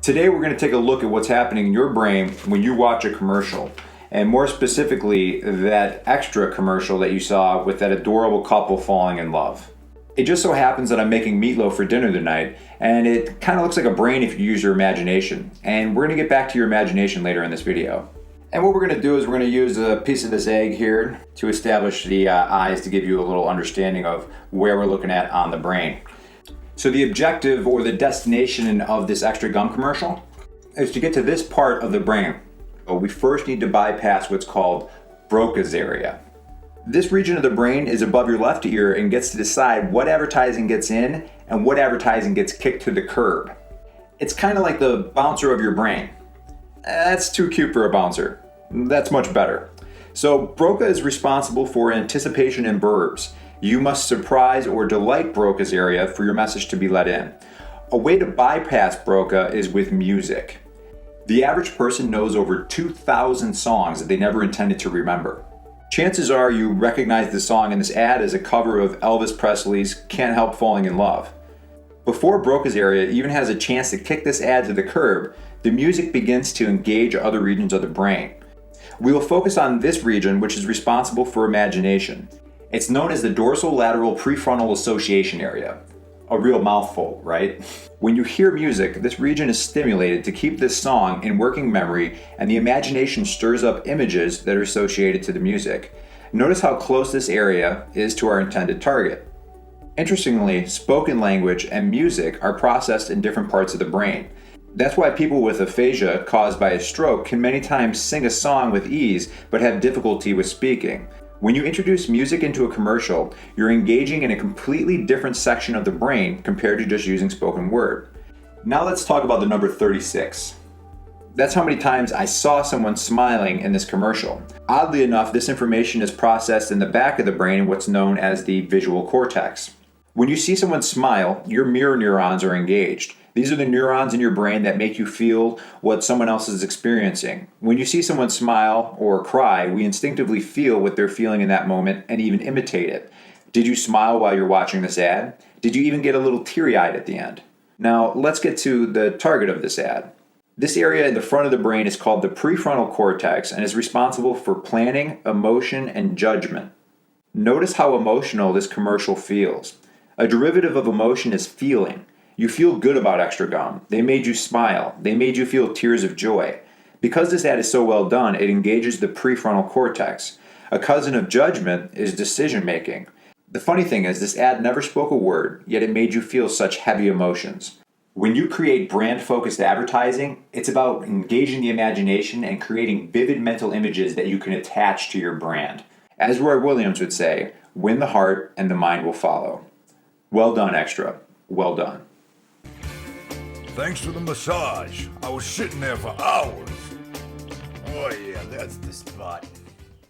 Today we're going to take a look at what's happening in your brain when you watch a commercial, and more specifically that extra commercial that you saw with that adorable couple falling in love. It just so happens that I'm making meatloaf for dinner tonight, and it kind of looks like a brain if you use your imagination, and we're going to get back to your imagination later in this video. And what we're going to do is we're going to use a piece of this egg here to establish the eyes to give you a little understanding of where we're looking at on the brain. So the objective or the destination of this extra gum commercial is to get to this part of the brain. We first need to bypass what's called Broca's area. This region of the brain is above your left ear and gets to decide what advertising gets in and what advertising gets kicked to the curb. It's kind of like the bouncer of your brain. That's too cute for a bouncer. That's much better. So Broca is responsible for anticipation in verbs. You must surprise or delight Broca's area for your message to be let in. A way to bypass Broca is with music. The average person knows over 2,000 songs that they never intended to remember. Chances are you recognize the song in this ad as a cover of Elvis Presley's Can't Help Falling in Love. Before Broca's area even has a chance to kick this ad to the curb, the music begins to engage other regions of the brain. We will focus on this region, which is responsible for imagination. It's known as the dorsolateral prefrontal association area. A real mouthful, right? When you hear music, this region is stimulated to keep this song in working memory, and the imagination stirs up images that are associated to the music. Notice how close this area is to our intended target. Interestingly, spoken language and music are processed in different parts of the brain. That's why people with aphasia caused by a stroke can many times sing a song with ease but have difficulty with speaking. When you introduce music into a commercial, you're engaging in a completely different section of the brain compared to just using spoken word. Now let's talk about the number 36. That's how many times I saw someone smiling in this commercial. Oddly enough, this information is processed in the back of the brain, what's known as the visual cortex. When you see someone smile, your mirror neurons are engaged. These are the neurons in your brain that make you feel what someone else is experiencing. When you see someone smile or cry, we instinctively feel what they're feeling in that moment and even imitate it. Did you smile while you're watching this ad? Did you even get a little teary-eyed at the end? Now, let's get to the target of this ad. This area in the front of the brain is called the prefrontal cortex and is responsible for planning, emotion, and judgment. Notice how emotional this commercial feels. A derivative of emotion is feeling. You feel good about extra gum. They made you smile. They made you feel tears of joy. Because this ad is so well done, it engages the prefrontal cortex. A cousin of judgment is decision making. The funny thing is, this ad never spoke a word, yet it made you feel such heavy emotions. When you create brand-focused advertising, it's about engaging the imagination and creating vivid mental images that you can attach to your brand. As Roy Williams would say, win the heart and the mind will follow. Well done, Extra. Well done. Thanks for the massage. I was sitting there for hours. Oh yeah, that's the spot.